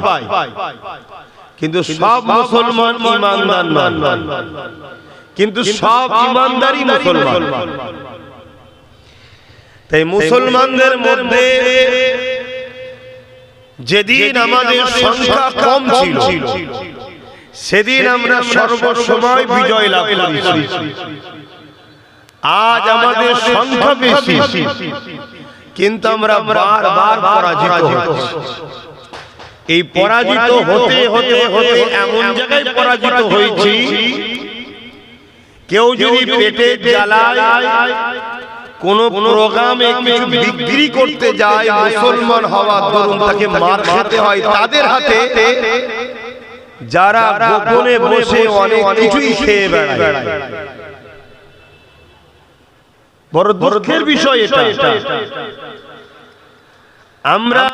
A: কিন্তু সব মুসলমান ঈমানদার নন, কিন্তু সব ঈমানদারই মুসলমান। তাই মুসলমানদের মধ্যে যেদিন আমাদের সংখ্যা কম ছিল সেদিন আমরা সর্বসময় বিজয় লাভ করেছি। আজ আমাদের সংখ্যা বেশি কিন্তু আমরা বারবার পরাজিত হচ্ছি। এই পরাজিত হতে হতে হতে এমন জায়গায় পরাজিত হয়েছি কেউ যদি পেটে জ্বালায় কোন প্রোগ্রামে কিছু বিক্রি করতে যায়, মুসলমান হওয়ার দরুন তাকে মার খেতে হয় তাদের হাতে, যারা গোপনে বসে অনেক কিছুই খেয়ে বেড়ায়। বড় দুঃখের বিষয় এটা। আমরা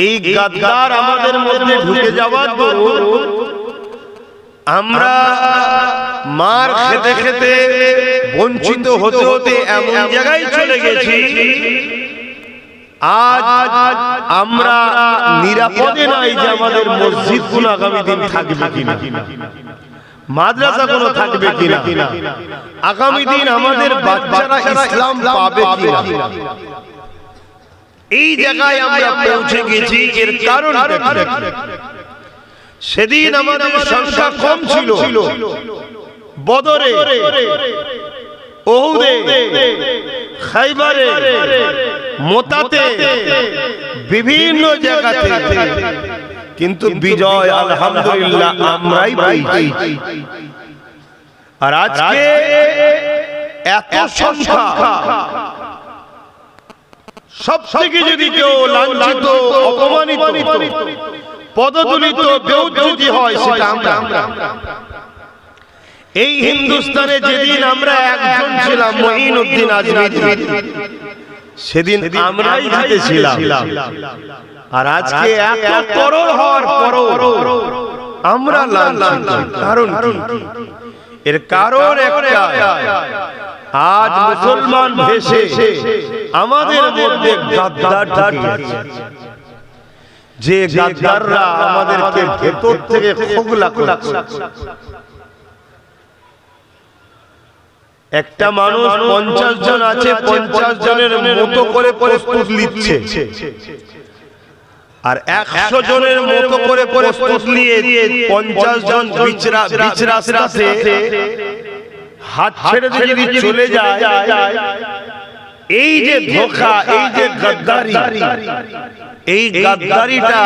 A: এই গাদ্দার আমাদের মধ্যে ঢুকে যাওয়ার দরুন আমরা মার খেতে খেতে বঞ্চিত হতে হতে এমন জায়গায় চলে গেছি, আজ আমরা নিরাপদে নাই যে আমাদের মসজিদ গুলো আগামী দিন থাকবে কিনা, মাদ্রাসা গুলো থাকবে কিনা, আগামী দিন আমাদের বাচ্চারা ইসলাম পাবে কিনা। এই জায়গায় আমরা পৌঁছে গেছি। এর কারণ সেদিন আমাদের সংখ্যা কম ছিল, বদরে, ওহুদে, খাইবারে, মোতাতে, বিভিন্ন জায়গাতে, কিন্তু বিজয় আলহামদুলিল্লাহ আমরাই পেয়েছি। আর আজকে এত সংখ্যা, সব থেকে যদি কেউ লাঞ্ছিত, অপমানিত, পদদলিত, বেউজ্জতি হয় সেটা আমরা। এই হিন্দুস্তানে যেদিন আমরা একজন ছিলাম, মঈনুদ্দিন আজমিরি, সেদিন আমরাই জিতেছিলাম। আর আজকে এত করোড় হওয়ার পরও আমরা লাঞ্ছিত। কারণ কি? এর কারণ একটা, আজ মুসলমান ভেসে আমাদের মধ্যে গাদ্দার ঢুকে গেছে। যে গাদ্দাররা আমাদেরকে ভেতর থেকে খোগলা করছে। একটা মানুষ 50 জন আছে, 50 জনের মতো করে প্রস্তুত নিচ্ছে, আর 100 জনের মতো করে প্রস্তুত নিয়ে 50 জন বিচরাতে হাত ছেড়ে যদি চলে যায়, এই যে ধোঁকা, এই যে গাদ্দারি, এই গাদ্দারিটা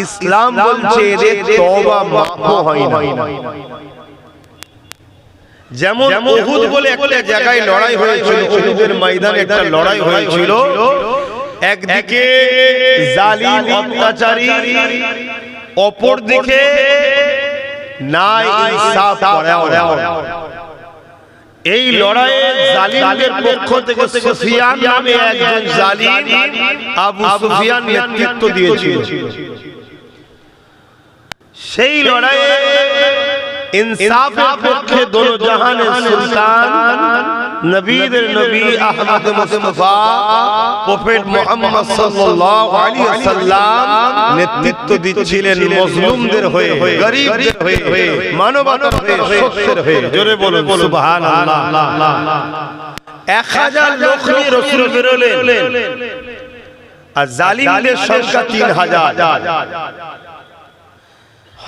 A: ইসলাম বলছে এদের তওবা মাফ হয় না। যেমন উহুদ বলে একটা জায়গায় লড়াই হয়েছিল, উহুদের ময়দানে একটা লড়াই হয়েছিল। একদিকে জালিম অত্যাচারী, অপর দিকে নাই ইনসাফ পরায়ণ। এই লড়াইয়ে জালিমদের পক্ষ থেকে সুফিয়ান নামে একজন জালিম আবু সুফিয়ান নেতৃত্ব দিয়েছিল। সেই লড়াইয়ে ইনসাফের পক্ষে দোনো জাহানের সুলতান, নবীদের নবী আহমদ মুস্তাফা প্রফেট মুহাম্মদ সাল্লাল্লাহু আলাইহি ওয়াসাল্লাম নেতৃত্ব দিচ্ছিলেন মজলুমদের হয়ে, গরীবদের হয়ে, মানবতার হয়ে, সত্যের হয়ে। জোরে বলুন সুবহানাল্লাহ। 1000 লোক নিয়ে রাসূল বেরোলেন, আর জালিমদের সংখ্যা 3000।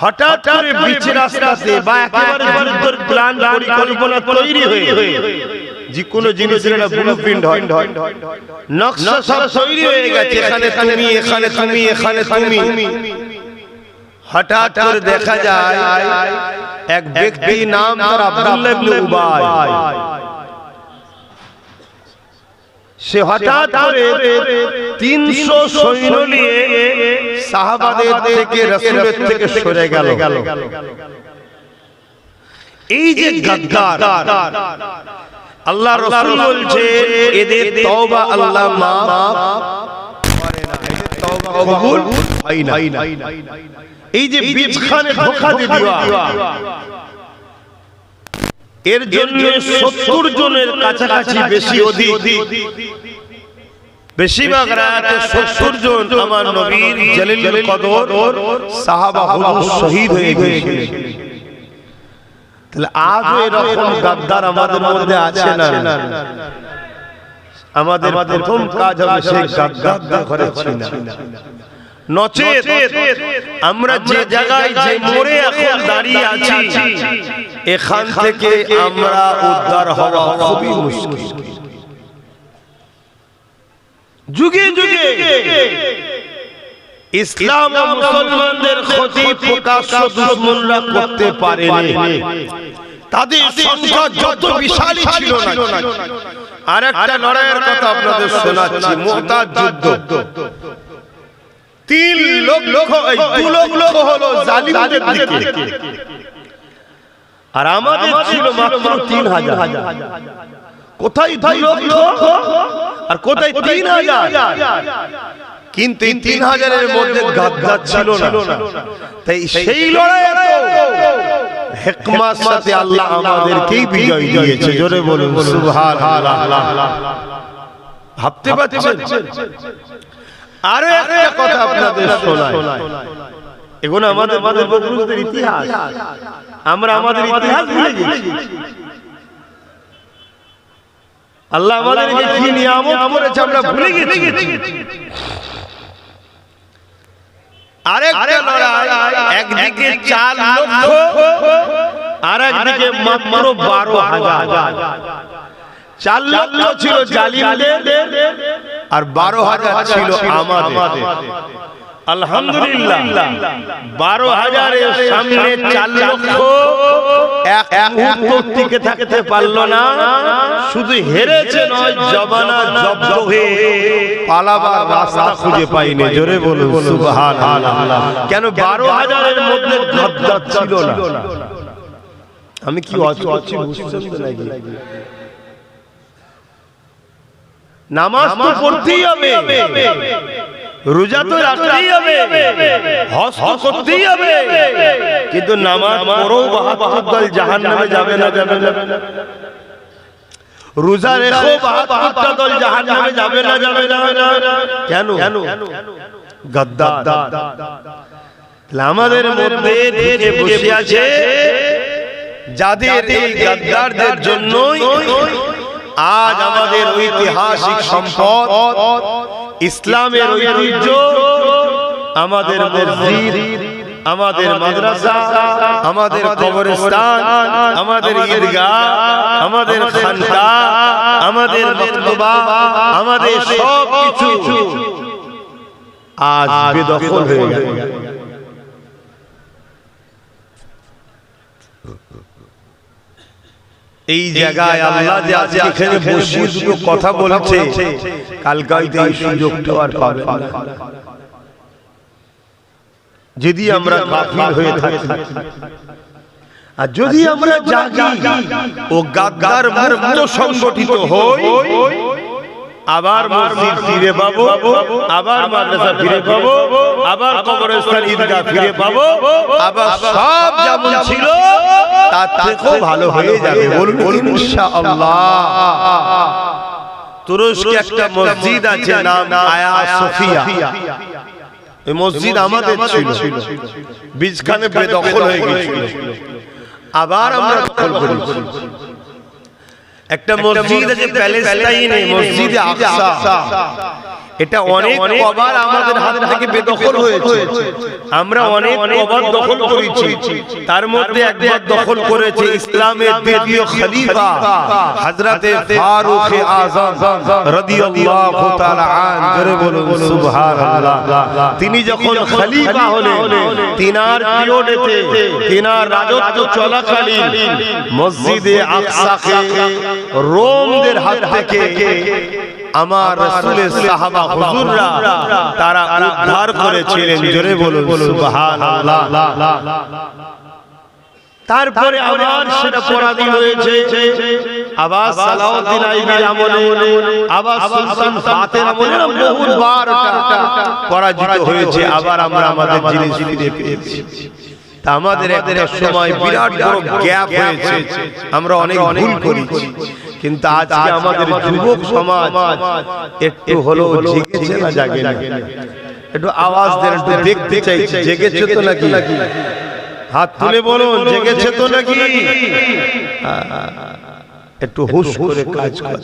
A: হঠাৎ করে বিচ রাস্তাতে বা একেবারে যুদ্ধের প্ল্যান, পরিকল্পনা তৈরি হয়ে, যে কোনো জিনিসের একটা ব্লুপ্রিন্ট হয়, নকশা সব তৈরি হয়ে গেছে, এখানে তুমি, এখানে তুমি, এখানে তুমি। হঠাৎ করে দেখা যায় এক ব্যক্তি, নাম তার আব্দুল্লাহ ইবনে উবাই, সে হঠাৎ করে 300 সৈন্য নিয়ে সাহাবাদের থেকে, রাসূলের থেকে সরে গেল। এই যে গাদ্দার, আল্লাহ রাসূল বলছে এদের তওবা আল্লাহ মাফ করে না, এদের তওবা কবুল হয় না। এই যে বীজখানে ধোঁকা দিয়ে দেওয়া, এর জন্য 70 জনের কাছাকাছি, বেশি অধিক, বেশিরভাগ রাতে 70 জন আমার নবীর জলিলুল কদর সাহাবা হুজুর শহীদ হয়ে গেছে। তাহলে আজ এরকম গাদ্দার আমাদের মধ্যে আছে না? আমাদের প্রথম কাজ হবে সেই গাদ্দারদের ঘরে ছিনা। নচেত আমরা যে জায়গায়, যে মোড়ে এখন দাঁড়িয়ে আছি, এখান থেকে আমরা উদ্ধার হওয়া খুবই মুশকিল। যুগে যুগে ইসলাম ও মুসলমানদের ক্ষতি প্রকাশ্য দুশমনরা করতে পারেনি। তাদের সংখ্যা যত বিশালই ছিল না, আর একটা লড়াইয়ের কথা আপনাদের শোনাচ্ছি, মুতার যুদ্ধ। 3 লক্ষ 2 লক্ষ হলো জালিমদের দিকে, আর আমাদের ছিল মাত্র 3000। কোথায় 2 লক্ষ আর কোথায় 3000? কিন্তু 3000 এর মধ্যে গাদ্দার ছিল না। তাই সেই লড়াইয়ে তো হিকমার সাথে আল্লাহ আমাদেরকেই বিজয় দিয়েছে। জোরে বলুন সুবহানাল্লাহ। ভাবতে পারছেন? আরো একটা কথা আপনাদের শোনাই, এগুলো আমাদের পূর্বপুরুষদের ইতিহাস, আমরা আমাদের ইতিহাস ভুলে গেছি। আল্লাহ আমাদেরকে কি নিয়ামত করেছে আমরা ভুলে গেছি। আরেকটা লড়াই, একদিকে 4 লক্ষ আর একদিকে মাত্র 12,000। 4 লক্ষ ছিল জালিমদের আর 12,000 ছিল আমাদের। আলহামদুলিল্লাহ 12,000 এর সামনে 4 লক্ষ এক মুহূর্ত টিকে থাকতে পারলো না। শুধু হেরেছে নয়, জমানা জব্দ হয়ে পালাবার রাস্তা খুঁজে পাইনি। জোরে বলুন সুবহানাল্লাহ। কেন 12,000 এর মধ্যে গাদ্দার ছিল না? আমি কি অচি বুঝছেন তো নাকি? নামাজ তো পড়তেই হবে, রোজা তো রাখতেই হবে, হজ তো করতেই হবে, কিন্তু নামাজ পড়েও 72 দল জাহান্নামে যাবে না। রোজা রেখেও 72টা দল জাহান্নামে যাবে না। কেন? গাদ্দার। আমাদের মধ্যে ঢুকে বসে আছে যাদের এই গাদ্দারদের জন্যই আজ আমাদের ঐতিহাসিক সম্পদ, ইসলামের ঐতিহ্য, আমাদের মসজিদ, আমাদের মাদ্রাসা, আমাদের কবরস্থান, আমাদের ঈদগাহ, আমাদের খানকাহ, আমাদের মাকতবা, আমাদের সব কিছু আজ বেদখল হয়ে গেছে। এই জায়গায় আল্লাহ যে আজ এখানে বসে দুটো কথা বলছে, কালকে এই সুযোগটা আর পাবে না। যদি আমরা গাফিল হয়ে থাকি, আর যদি আমরা জাগি ও গাদ্দার মুক্ত সংগঠিত হই, আবার মসজিদ ফিরে পাবো, আবার মাদ্রাসা ফিরে পাবো, আবার কবরস্থান ঈদগাহ ফিরে পাবো, আবার সব যেমন ছিল তার থেকেও ভালো হয়ে যাবে। বলুন ইনশাআল্লাহ। তুরস্কে একটা মসজিদ আছে, নাম আয়া সোফিয়া। এই মসজিদ আমাদের ছিল, বীজখানে বেদখল হয়ে গেছিল, আবার আমরা দখল করেছি। একটা মসজিদ আছে প্যালেস্টাইনে, মসজিদে আকসা। এটা অনেক কবার আমাদের হাত থেকে বেদখল হয়েছে, আমরা অনেক কবার দখল করেছি। তার মধ্যে একবার দখল করেছে ইসলামের দ্বিতীয় খলিফা হযরত ফারুক আযম রাদিয়াল্লাহু তাআলা আনহু। জোরে বলুন সুবহানাল্লাহ। তিনি যখন খলিফা হলেন, তিনার পিরিয়ডেতে, তিনার রাজত্ব চলাকালীন মসজিদে আকসাকে রোমদের হাত থেকে আমার রাসূলের সাহাবা হুজুররা তারা উদ্ধার করেছিলেন। জোরে বলুন সুবহানাল্লাহ। তারপরে আবার সেটা পরাধীন হয়েছে, আবার সালাউদ্দিন আইবির আমলে, আবার সুলতান ফাতের আমলে বহুবার পরাজিত হয়েছে। আবার আমরা আমাদের জিনিস ফিরে পেয়েছি। তা আমাদের একটা সময় বিরাট বড় গ্যাপ হয়েছে, আমরা অনেক ভুল করেছি। কিন্তু আজকে আমাদের যুবক সমাজ একটু হলো জেগেছে না জাগে না? একটু আওয়াজ দেন, একটু দেখতে চাই জেগেছে তো নাকি? হাত তুলে বলুন জেগেছে তো নাকি? একটু হুশ করে কাজ কর।